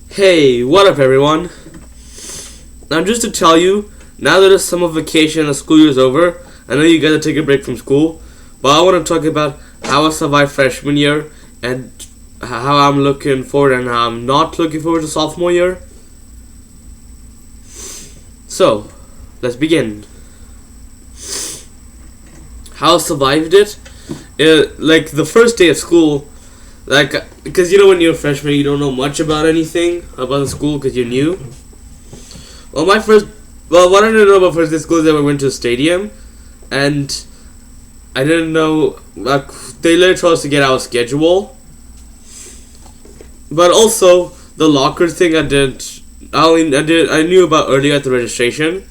Hey, what up everyone? Now just to tell you, now that the summer vacation and the school year is over, I know you gotta take a break from school, but I want to talk about how I survived freshman year and how I'm looking forward and how I'm not looking forward to sophomore year. So, let's begin. How I survived it? Like the first day of school, because when you're a freshman, you don't know much about anything about the school because you're new. What I didn't know about first day of school is that we went to a stadium, and I didn't know, they literally told us to get our schedule. But also, the locker thing I knew about earlier at the registration.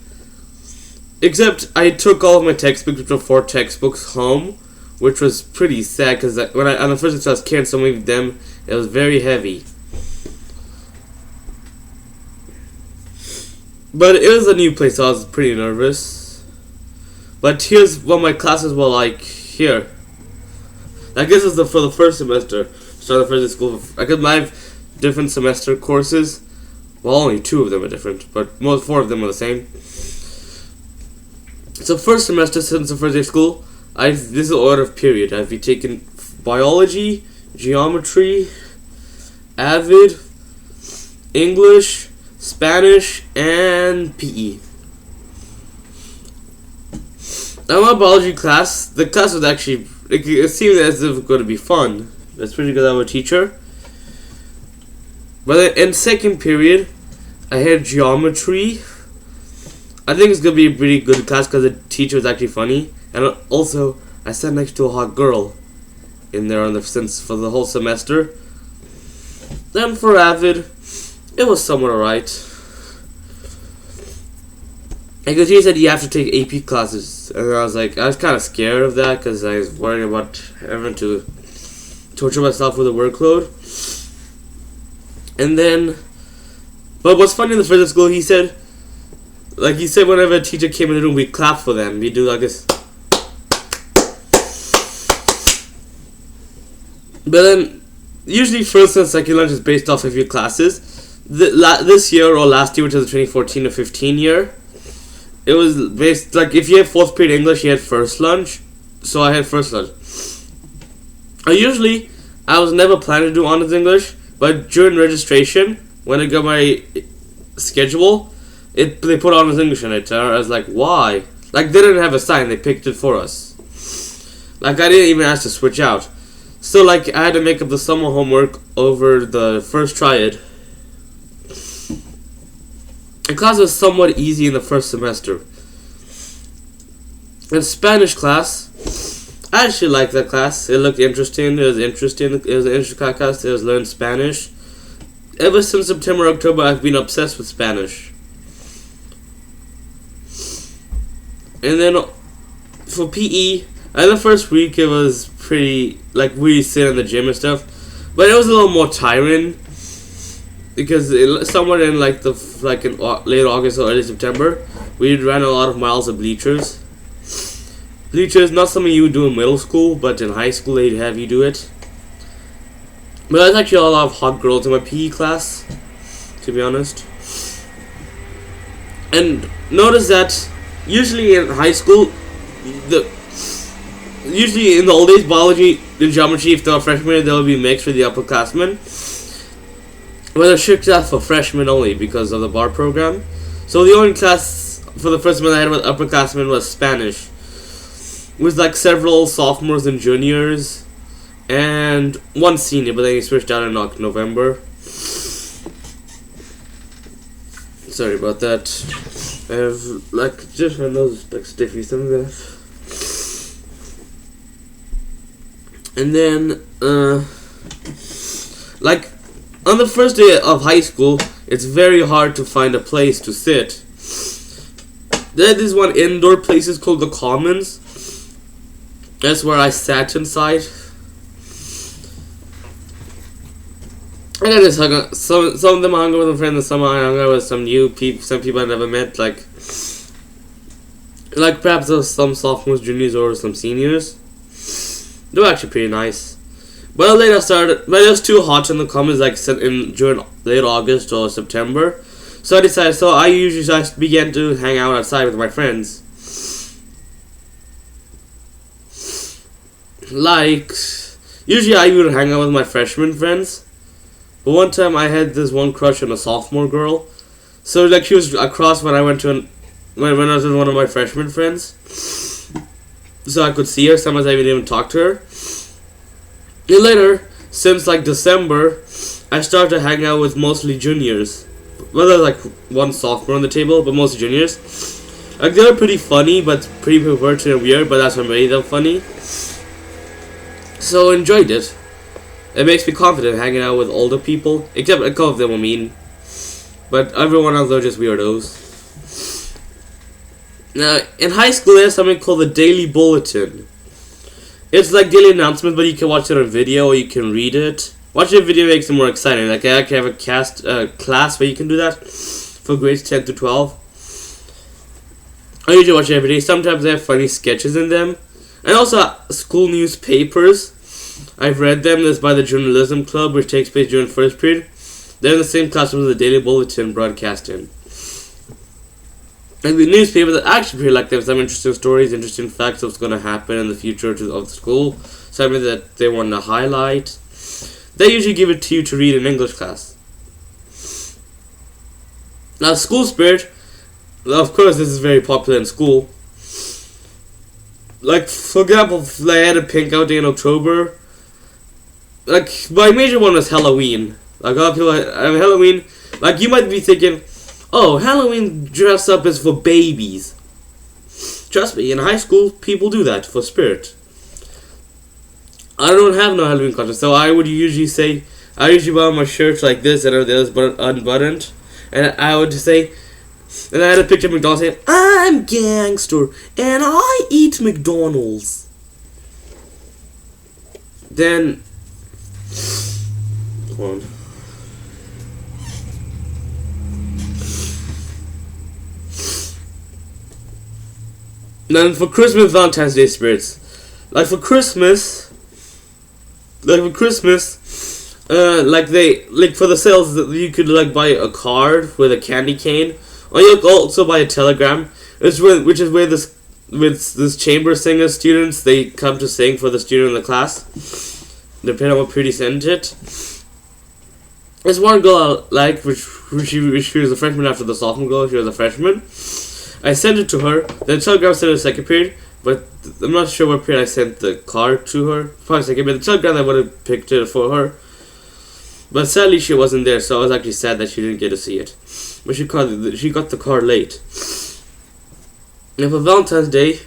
Except, I took all of my textbooks, which were 4 textbooks, home, which was pretty sad, because on the first day I was carrying so many of them, it was very heavy. But it was a new place, so I was pretty nervous. But here's what my classes were like here. I guess it's for the first semester. So the first day of school, I have different semester courses. Well, only 2 of them are different, but most 4 of them are the same. So first semester, since the first day of school, this is the order of period. I've been taking biology, geometry, Avid, English, Spanish, and PE. Now my biology class, the class was actually, it seemed as if it was going to be fun. That's pretty good. I have a teacher. But in second period, I had geometry. I think it's going to be a pretty good class because the teacher was actually funny. And also, I sat next to a hot girl in there for the whole semester. Then for Avid, it was somewhat alright. Because he said you have to take AP classes. And I was kind of scared of that because I was worried about having to torture myself with a workload. And then, but what's funny in the first day of school, he said whenever a teacher came in the room, we clap for them. We do like this. But then, usually first and second lunch is based off of your classes. This year or last year, which was the 2014 or 15 year, it was based, if you had 4th period English, you had first lunch. So I had first lunch. I was never planning to do honors English, but during registration, when I got my schedule, they put honors English in it. I was like, why? They didn't have a sign, they picked it for us. I didn't even ask to switch out. So, I had to make up the summer homework over the first triad. The class was somewhat easy in the first semester. In Spanish class, I actually liked that class. It looked interesting. It was an interesting class. It was learning Spanish. Ever since September, October, I've been obsessed with Spanish. And then, for PE, in the first week, it was pretty, we sit in the gym and stuff. But it was a little more tiring. Because somewhere in, in late August or early September, we ran a lot of miles of bleachers. Bleachers, not something you would do in middle school, but in high school, they'd have you do it. But there's actually a lot of hot girls in my PE class, to be honest. And notice that, usually in high school, usually in the old days, biology and geometry, if they were freshmen, they would be mixed with the upperclassmen. But they're strict that for freshmen only because of the bar program. So the only class for the first semester I had with upperclassmen was Spanish. With several sophomores and juniors, and 1 senior, but then he switched out in November. Sorry about that. I have just my nose is stiffy, something like that. And then, on the first day of high school, it's very hard to find a place to sit. There's this one indoor place called the Commons. That's where I sat inside. And I just hung out. Some of them I hung out with a friend, and some I hung out with some people I never met, perhaps some sophomores, juniors, or some seniors. They were actually pretty nice. But later I started, but it was too hot in the comments, like during late August or September. So I decided. So I began to hang out outside with my friends. Like, usually I would hang out with my freshman friends. But one time I had this one crush on a sophomore girl. So like she was across when I went to when I was with one of my freshman friends. So I could see her. Sometimes I didn't even talk to her. And later, since like December, I started to hang out with mostly juniors. Well, there's like one sophomore on the table, but mostly juniors. Like they're pretty funny, but pretty perverted and weird. But that's what made them funny. So I enjoyed it. It makes me confident hanging out with older people. Except a couple of them are mean. But everyone else are just weirdos. Now, in high school there's something called the Daily Bulletin. It's like daily announcements, but you can watch it on video or you can read it. Watching a video makes it more exciting. Like I actually have a class where you can do that for grades 10 to 12. I usually watch it every day. Sometimes they have funny sketches in them. And also school newspapers. I've read them. This by the Journalism Club, which takes place during first period. They're in the same classroom as the Daily Bulletin broadcasting. And the newspapers are actually pretty like them. Some interesting stories, interesting facts of what's going to happen in the future of the school. Something that they want to highlight. They usually give it to you to read in English class. Now, school spirit. Of course, this is very popular in school. Like, for example, I had a pink out day in October. Like, my major one was Halloween. Like, a lot of people, Halloween, like, you might be thinking, oh, Halloween dress up is for babies. Trust me, in high school, people do that for spirit. I don't have no Halloween costume, so I would usually say, I usually wear my shirts like this and everything else but unbuttoned. And I would say, and I had a picture of McDonald's saying, I'm gangster and I eat McDonald's. Then, hold on. Then for Christmas, Valentine's Day spirits. Like for Christmas, like for the sales, you could like buy a card with a candy cane, or you could also buy a telegram. Which is where this chamber singer students, they come to sing for the student in the class, depending on what period you send it. There's one girl I like, which she was a freshman after the sophomore girl. She was a freshman. I sent it to her. Then telegram sent it a second period, but I'm not sure what period I sent the card to her. Probably second period. The telegram I would have picked it for her, but sadly she wasn't there, so I was actually sad that she didn't get to see it. But she got the card late. And for Valentine's Day,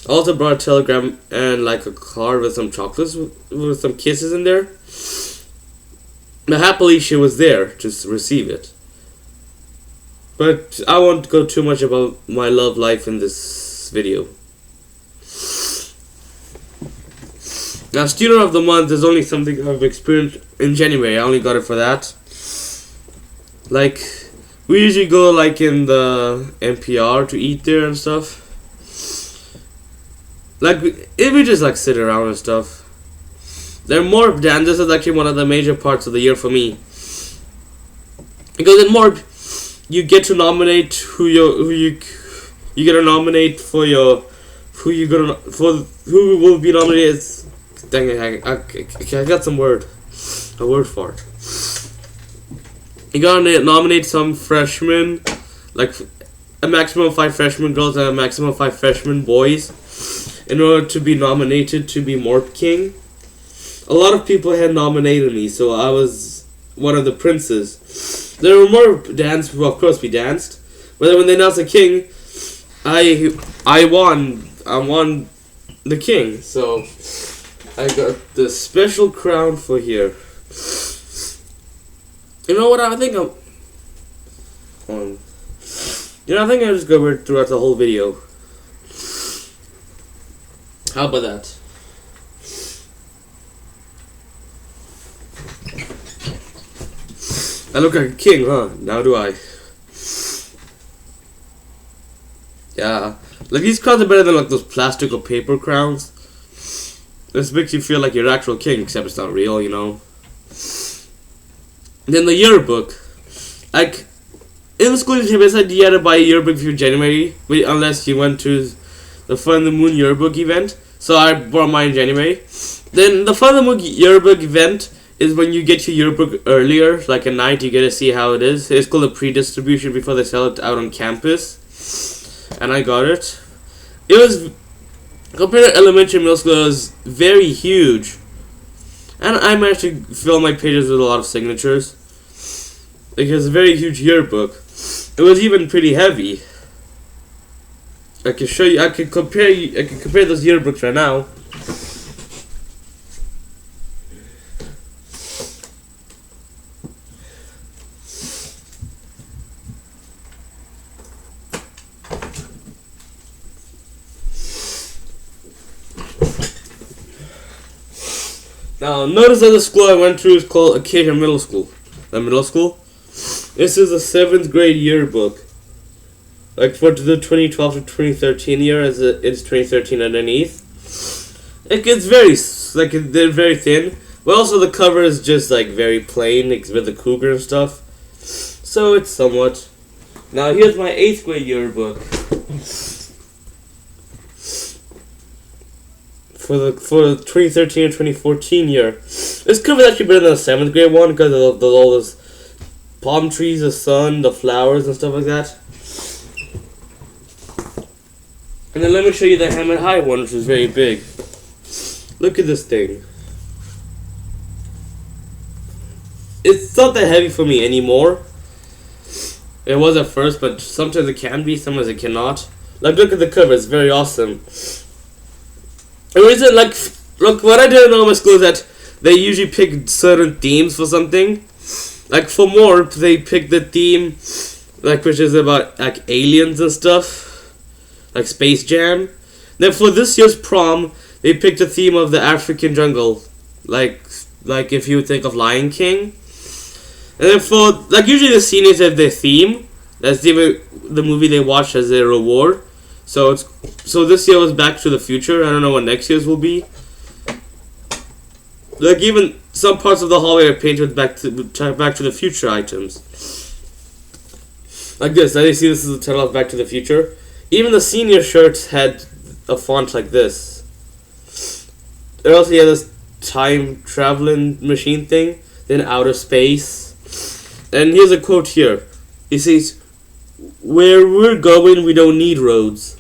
I also brought a telegram and like a card with some chocolates with some kisses in there. But happily she was there to receive it. But I won't go too much about my love life in this video. Now, Student of the Month is only something I've experienced in January. I only got it for that. Like, we usually go like in the NPR to eat there and stuff. Like, we just like sit around and stuff. There are more than this is actually one of the major parts of the year for me. Because in more, you get to nominate who get to nominate for your who will be nominated as. Dang it, I got a word for it. You gotta nominate some freshmen, like a maximum of 5 freshman girls and a maximum of 5 freshman boys, in order to be nominated to be Morp King. A lot of people had nominated me, so I was one of the princes. There were more dance. Well, of course we danced, but when they announced the king, I won. I won the king, so I got the special crown for here. You know what? I think I'm. I think I'll just go throughout the whole video. How about that? I look like a king, huh? Now do I. Yeah. Like, these crowns are better than like those plastic or paper crowns. This makes you feel like you're actual king, except it's not real, you know. Then the yearbook. Like, in the school they said you had to buy a yearbook for January, unless you went to the Fun the Moon yearbook event. So I bought mine in January. Then the Fun the Moon yearbook event is when you get your yearbook earlier, like at night, you get to see how it is. It's called a pre-distribution before they sell it out on campus. And I got it. It was, compared to elementary middle school, it was very huge. And I managed to fill my pages with a lot of signatures. Like, it was a very huge yearbook. It was even pretty heavy. I can show you. I can compare those yearbooks right now. Now, notice that the school I went to is called Acacia Middle School. The middle school. This is a 7th grade yearbook. Like for the 2012 to 2013 year, as it's 2013 underneath. It gets they're very thin. But also the cover is just like very plain, like, with the cougar and stuff. So it's somewhat. Now here's my 8th grade yearbook. For the 2013 and 2014 year. This cover is actually better than the 7th grade one because of all those palm trees, the sun, the flowers, and stuff like that. And then let me show you the Hammond High one, which is very big. Look at this thing. It's not that heavy for me anymore. It was at first, but sometimes it can be, sometimes it cannot. Like, look at the cover, it's very awesome. The reason, like, look, what I did in my school is that they usually pick certain themes for something. Like, for more, they pick the theme, like, which is about, like, aliens and stuff. Like Space Jam. Then for this year's prom, they picked a theme of the African jungle. Like if you think of Lion King. And then for, like, usually the seniors have their theme. That's the movie they watch as their reward. So this year was Back to the Future. I don't know what next year's will be. Like, even some parts of the hallway are painted with Back to the Future items. Like this. Now you see this is the title of Back to the Future. Even the senior shirts had a font like this. They also had this time traveling machine thing. Then outer space. And here's a quote here. He says, "Where we're going, we don't need roads."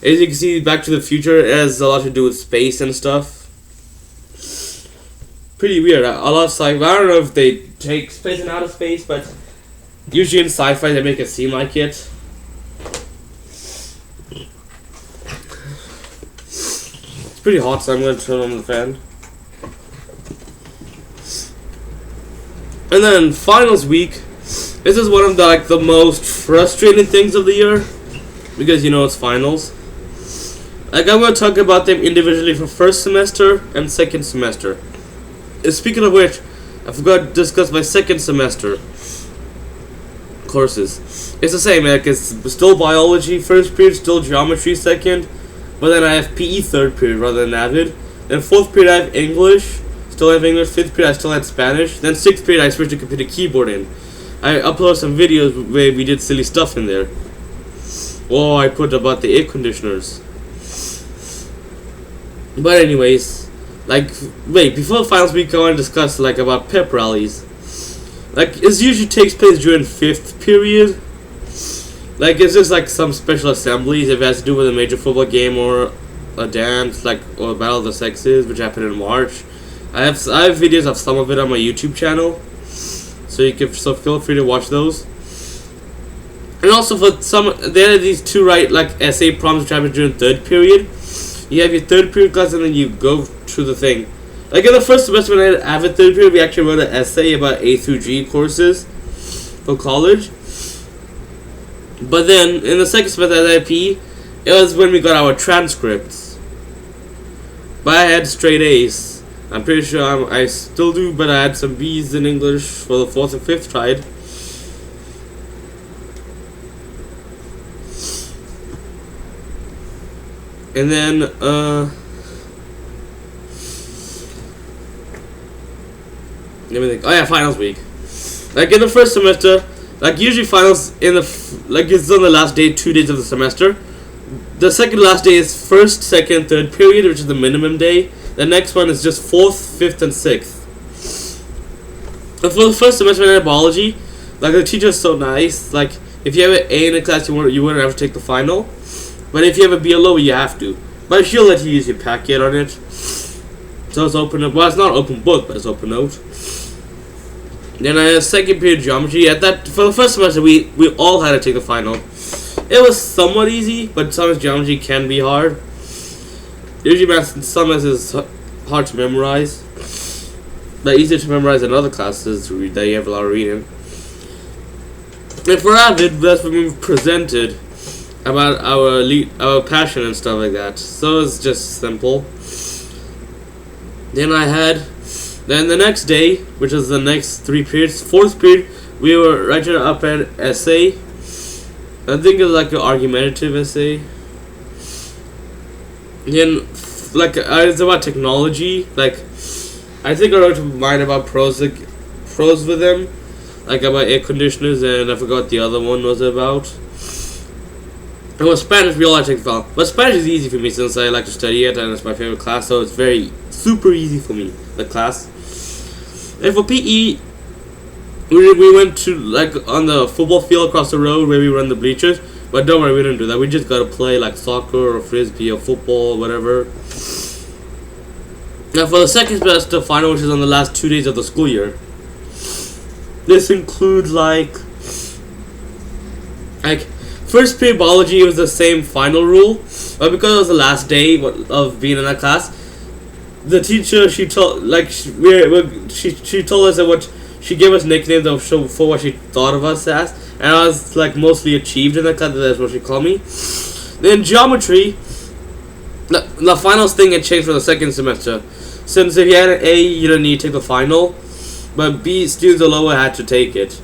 As you can see, Back to the Future has a lot to do with space and stuff. Pretty weird. A lot of sci-fi. I don't know if they take space and outer space, but usually in sci-fi they make it seem like it. It's pretty hot, so I'm going to turn on the fan. And then finals week. This is one of the most frustrating things of the year, because you know it's finals. Like, I'm going to talk about them individually for first semester and second semester. Speaking of which, I forgot to discuss my second semester courses. It's the same, like, it's still biology first period, still geometry second, but then I have PE third period rather than Avid. Then fourth period I have English, still have English. Fifth period I still had Spanish. Then sixth period I switched to computer keyboard in. I uploaded some videos where we did silly stuff in there. Oh, I put about the air conditioners. But anyways, before finals week, I want to discuss about pep rallies. It usually takes place during fifth period. It's just some special assemblies if it has to do with a major football game or a dance, or Battle of the Sexes, which happened in March. I have videos of some of it on my YouTube channel, so feel free to watch those. And also there are these two essay prompts which happen during third period. You have your third period class and then you go through the thing. In the first semester when I had Avid third period, we actually wrote an essay about A through G courses for college. But then in the second semester at IP, it was when we got our transcripts. But I had straight A's. I'm pretty sure I still do, but I had some B's in English for the fourth and fifth tried. And then, Let me think. Oh yeah, finals week. Like in the first semester, like usually finals in the like it's on the last day, 2 days of the semester. The second last day is first, second, third period, which is the minimum day. The next one is just fourth, fifth, and sixth. And for the first semester in biology, like the teacher is so nice. Like if you have an A in a class, you wouldn't have to take the final. But if you have a B or low, you have to. But she'll let you use your packet on it. So it's open up. Well, it's not open book, but it's open note. Then I had second period geometry. At that for the first semester, we all had to take the final. It was somewhat easy, but sometimes geometry can be hard. Usually, math sometimes is hard to memorize, but easier to memorize than other classes that you have a lot of reading. And for Avid, that's when we presented about our passion and stuff like that. So it's just simple. Then the next day, which is the next 3 periods, fourth period, we were writing up an essay. I think it's like an argumentative essay. Then, like, it's about technology. Like, I think I wrote mine about pros with them, like about air conditioners, and I forgot what the other one was about. And with Spanish, we all had to take the file. But Spanish is easy for me since I like to study it, and it's my favorite class, so it's very super easy for me, the class. And for PE, we went to like on the football field across the road where we run the bleachers. But don't worry, we didn't do that. We just gotta play like soccer or frisbee or football or whatever. Now for the second semester final, which is on the last 2 days of the school year, this includes like first period biology was the same final rule, but because it was the last day of being in that class, the teacher she told us that what she gave us nicknames for what she thought of us as, and I was like mostly achieved in that class. That's what she called me. Then geometry, the finals thing had changed for the second semester. Since if you had an A, you didn't need to take the final, but B students below had to take it.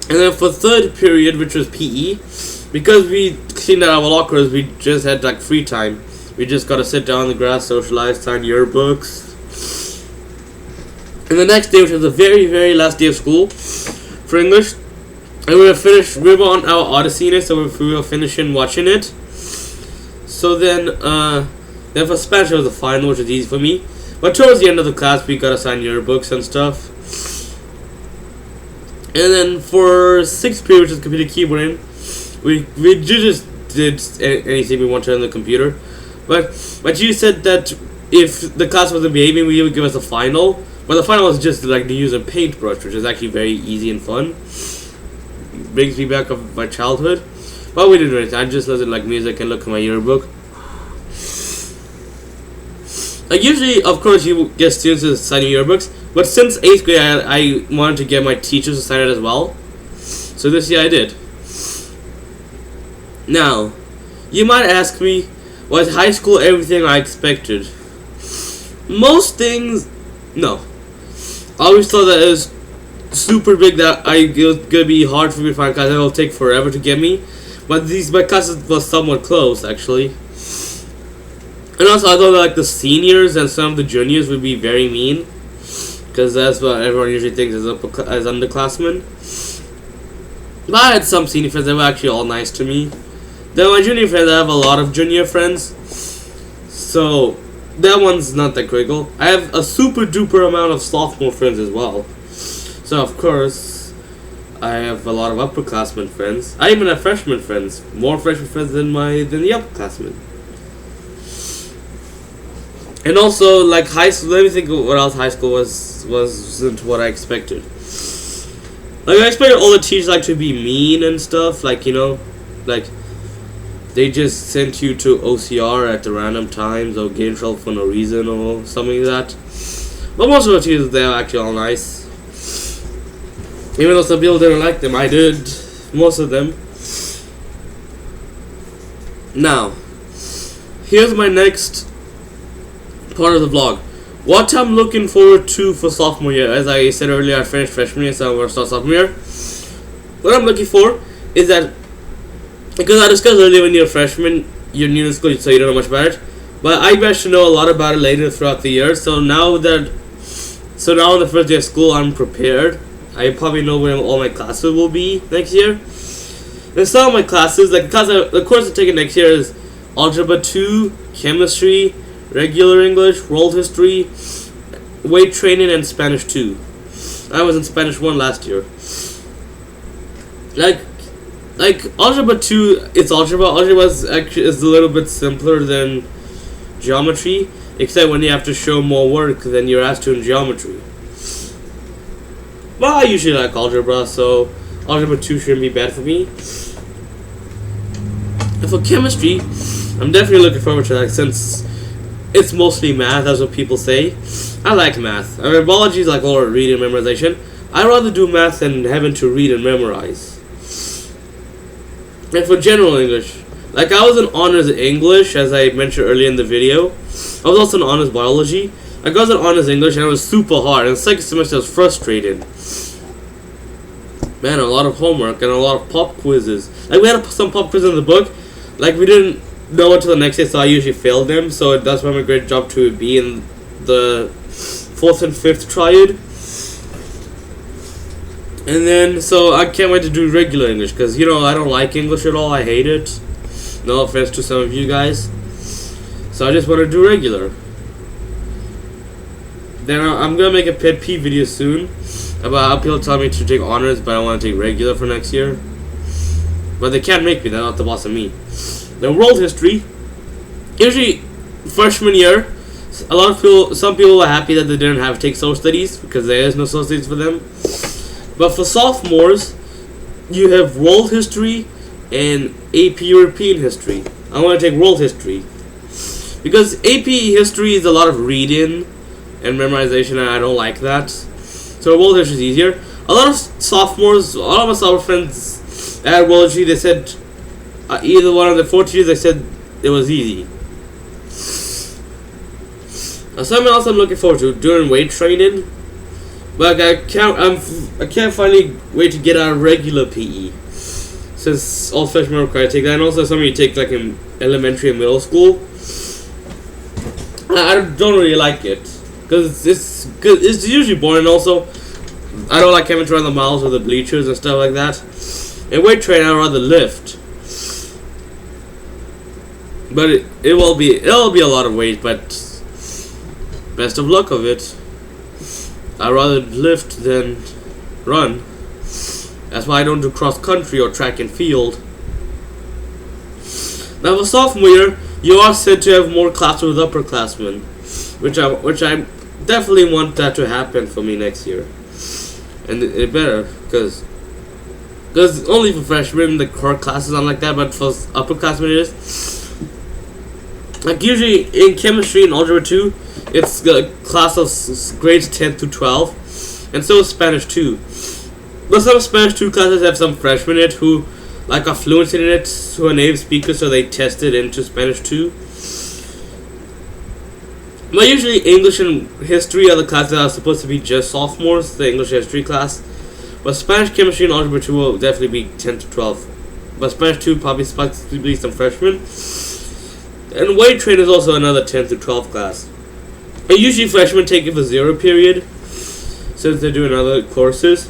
And then for third period, which was PE, because we cleaned out our lockers, we just had like free time. We just got to sit down on the grass, socialize, sign yearbooks. And the next day, which was the very, very last day of school for English, and we were on our Odyssey in it, so we were finishing watching it. So then for Spanish, it was the final, which was easy for me. But towards the end of the class, we got to sign yearbooks and stuff. And then for sixth period, which is computer keyboarding, we just did anything we wanted on the computer. But you said that if the class wasn't behaving, we would give us a final. But the final was just like to use a paintbrush, which is actually very easy and fun. Brings me back of my childhood. But we didn't do anything. I just listened to like music and look at my yearbook. Like usually, of course, you get students to sign yearbooks. But since 8th grade, I wanted to get my teachers to sign it as well. So this year I did. Now, you might ask me, was high school everything I expected? Most things, no. I always thought that it was super big that it was gonna be hard for me to find classes. It'll take forever to get me. But my classes was somewhat close actually. And also I thought that like the seniors and some of the juniors would be very mean, because that's what everyone usually thinks as underclassmen. But I had some senior friends that were actually all nice to me. Then my junior friends, I have a lot of junior friends, so that one's not that critical. I have a super duper amount of sophomore friends as well. So of course, I have a lot of upperclassmen friends. I even have freshman friends, more freshman friends than the upperclassmen. And also, like high school, let me think of what else high school wasn't what I expected. Like I expected all the teachers like to be mean and stuff, like like they just sent you to OCR at the random times or get in trouble for no reason or something like that. But most of the teachers, they are actually all nice. Even though some people didn't like them, I did. Most of them. Now, here's my next part of the vlog. What I'm looking forward to for sophomore year. As I said earlier, I finished freshman year, so I'm going to start sophomore year. What I'm looking for is that, because I discussed earlier when you're a freshman, you're new to school, so you don't know much about it. But I managed to know a lot about it later throughout the year. So now on the first day of school, I'm prepared. I probably know where all my classes will be next year. And some of my classes, like the course I'm taking next year is Algebra 2, Chemistry, Regular English, World History, Weight Training, and Spanish 2. I was in Spanish 1 last year. Like Algebra 2, it's algebra. Algebra is a little bit simpler than geometry, except when you have to show more work than you're asked to in geometry. But I usually like algebra, so Algebra 2 shouldn't be bad for me. And for chemistry, I'm definitely looking forward to that since it's mostly math, that's what people say. I like math. I mean, biology is like all reading and memorization. I'd rather do math than having to read and memorize. And for general English, like I was in honors English, as I mentioned earlier in the video. I was also in honors biology. I was in honors English and it was super hard. And the second semester was frustrating. Man, a lot of homework and a lot of pop quizzes. Like we had some pop quizzes in the book. Like we didn't know until the next day, so I usually failed them. So that's why my grade dropped to B in the 4th and 5th triad. And then, so I can't wait to do regular English because, you know, I don't like English at all. I hate it. No offense to some of you guys. So I just want to do regular. Then I'm going to make a pet peeve video soon about how people tell me to take honors, but I want to take regular for next year. But they can't make me. They're not the boss of me. Then world history. Usually, freshman year, some people are happy that they didn't have to take social studies because there is no social studies for them. But for sophomores, you have world history and AP European history. I want to take world history because AP history is a lot of reading and memorization, and I don't like that. So world history is easier. A lot of sophomores, a lot of my sophomore friends at world history, they said either one of the 4 teachers, they said it was easy. Something else I'm looking forward to doing weight training. But I can't finally wait to get out of regular PE, since all freshmen are required to take that, and also some of you take like in elementary and middle school. I don't really like it because it's good. It's usually boring. Also, I don't like having to run the miles or the bleachers and stuff like that. In weight training, I'd rather lift, but it'll be a lot of weight. But best of luck of it. I'd rather lift than run. That's why I don't do cross country or track and field. Now for sophomore year, you are said to have more classes with upperclassmen, which I definitely want that to happen for me next year, and it better because only for freshmen the core classes aren't like that, but for upperclassmen it is. Like usually in chemistry and algebra 2. It's a class of grades 10 through 12, and so is Spanish 2. But some Spanish 2 classes have some freshmen in it who like are fluent in it, who are native speakers, so they test it into Spanish 2. But usually English and history are the classes that are supposed to be just sophomores, the English history class. But Spanish, chemistry, and algebra 2 will definitely be 10 to 12. But Spanish 2 probably possibly some freshmen. And weight training is also another 10 to 12 class. And usually freshmen take it for 0 period, since they're doing other courses.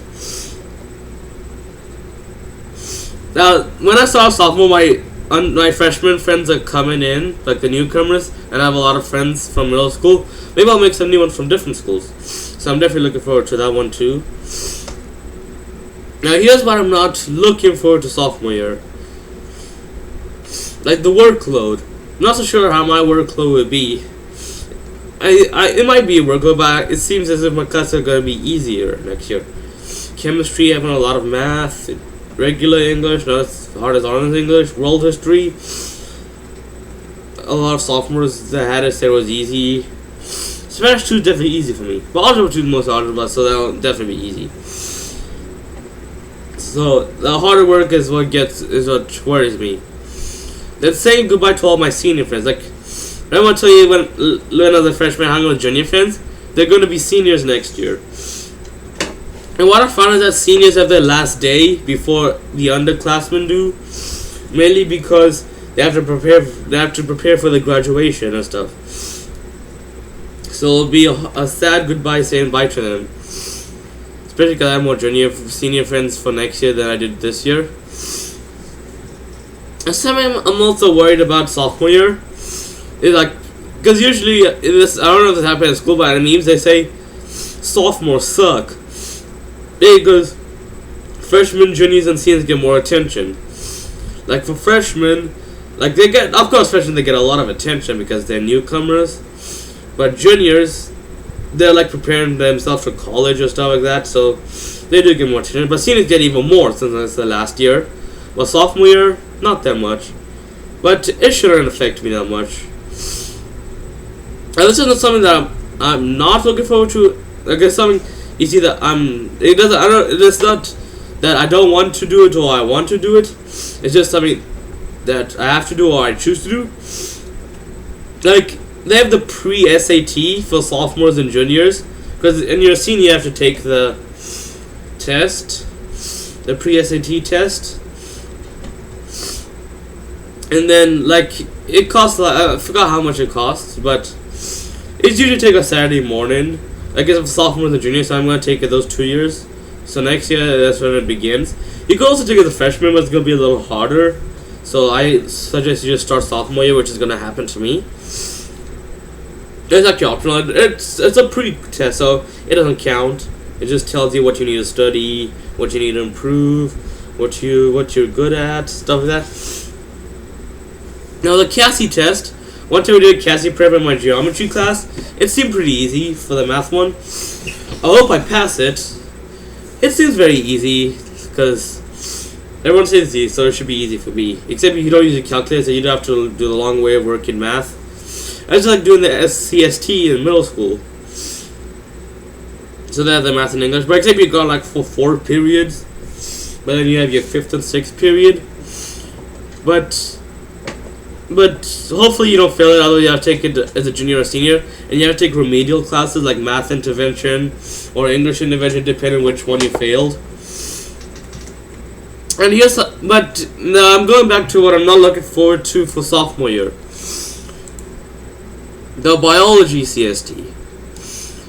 Now, when I saw sophomore, my freshman friends are coming in, like the newcomers, and I have a lot of friends from middle school. Maybe I'll make some new ones from different schools. So I'm definitely looking forward to that one too. Now here's what I'm not looking forward to sophomore year. Like the workload. I'm not so sure how my workload would be. It might be a workload, but it seems as if my classes are going to be easier next year. Chemistry, having a lot of math, regular English, not as hard as honors English, world history. A lot of sophomores that had it said it was easy. Spanish 2 is definitely easy for me, but algebra 2 is most algebra, so that'll definitely be easy. So the harder work is what worries me. Then saying goodbye to all my senior friends, like. I want to tell you when other freshmen hang with junior friends, they're going to be seniors next year. And what I found is that seniors have their last day before the underclassmen do, mainly because They have to prepare. They have to prepare for the graduation and stuff. So it'll be a sad goodbye saying bye to them. Especially because I have more senior friends for next year than I did this year. And something I'm also worried about sophomore year is like, because usually in this, I don't know if this happens in school, but in memes they say sophomores suck. Because freshmen, juniors, and seniors get more attention. Like for freshmen, like they get, of course, freshmen they get a lot of attention because they're newcomers. But juniors, they're like preparing themselves for college or stuff like that, so they do get more attention. But seniors get even more since it's the last year. But sophomore year, not that much. But it shouldn't affect me that much. And this is something that I'm not looking forward to. I guess something you see that it doesn't. I don't. It's not that I don't want to do it or I want to do it. It's just something that I have to do or I choose to do. Like they have the pre-SAT for sophomores and juniors, because in your senior you have to take the test, the pre-SAT test. And then, like, it costs, I forgot how much it costs, but it's usually take a Saturday morning. I guess if sophomores and juniors, so I'm going to take it those 2 years. So next year, that's when it begins. You can also take it as a freshman, but it's going to be a little harder. So I suggest you just start sophomore year, which is going to happen to me. It's actually optional. It's a pre-test, so it doesn't count. It just tells you what you need to study, what you need to improve, what you're good at, stuff like that. Now the Cassie test, one time we did Cassie prep in my geometry class, it seemed pretty easy for the math one. I hope I pass it. It seems very easy, because everyone says it's easy, so it should be easy for me. Except if you don't use a calculator, so you don't have to do the long way of working math. I just like doing the CST in middle school. So that's the math and English, but except you got like for 4 periods, but then you have your 5th and 6th period. But hopefully you don't fail it, although you have to take it as a junior or senior. And you have to take remedial classes like math intervention or English intervention, depending on which one you failed. And here's, but now I'm going back to what I'm not looking forward to for sophomore year. The biology CST.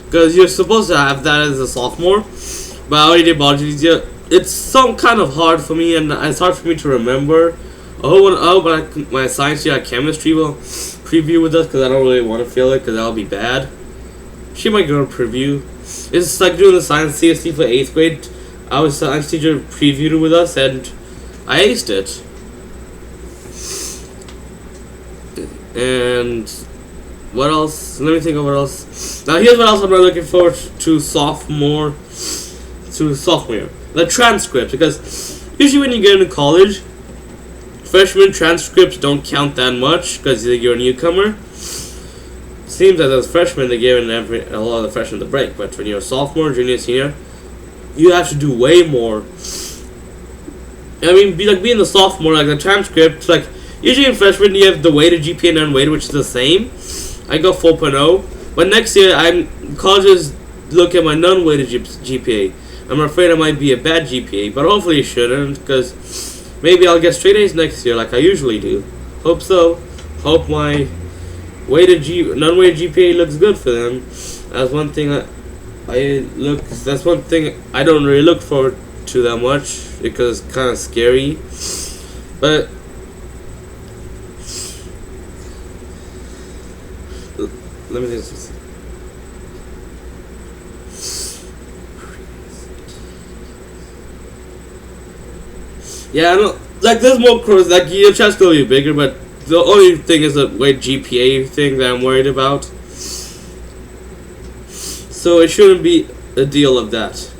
Because you're supposed to have that as a sophomore. But I already did biology this year. It's some kind of hard for me, and it's hard for me to remember. But my science year at chemistry will preview with us, because I don't really want to fail it, because that'll be bad. She might go to preview. It's like doing the science CST for 8th grade. Our science teacher previewed it with us, and I aced it. And what else? Let me think of what else. Now here's what else I'm not looking forward to sophomore year. The transcript, because usually when you get into college, freshman transcripts don't count that much because you're a newcomer. Seems that as freshmen they give a lot of the freshmen the break, but when you're a sophomore, junior, senior, you have to do way more. I mean, being the sophomore, like the transcript, like usually in freshman you have the weighted GPA and unweighted, which is the same. I got 4.0, but next year colleges look at my non-weighted GPA. I'm afraid it might be a bad GPA, but hopefully it shouldn't, because maybe I'll get straight A's next year like I usually do. Hope so. Hope my non-weighted GPA looks good for them. That's one thing that's one thing I don't really look forward to that much, because it's kind of scary. But let me just. Yeah, I know. Like, there's more pros. Like, your chance will be bigger, but the only thing is the weight GPA thing that I'm worried about. So it shouldn't be a deal of that.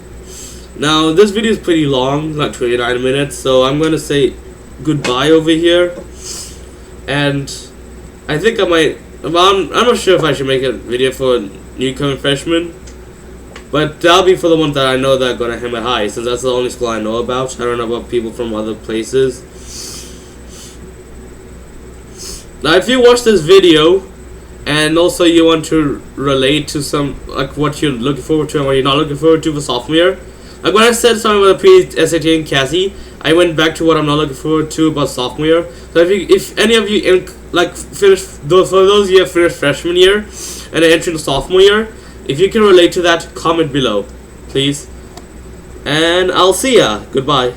Now, this video is pretty long, like 29 minutes, so I'm gonna say goodbye over here. And I think I might. I'm not sure if I should make a video for newcomer freshmen, but that'll be for the ones that I know that are gonna hammer high, since that's the only school I know about. I don't know about people from other places. Now, if you watch this video and also you want to relate to some, like, what you're looking forward to and what you're not looking forward to for sophomore year, Like when I said something about the pre-SAT and CASI, I went back to what I'm not looking forward to about sophomore year. So if any of you for those you have finished freshman year and entering sophomore year, if you can relate to that, comment below, please. And I'll see ya. Goodbye.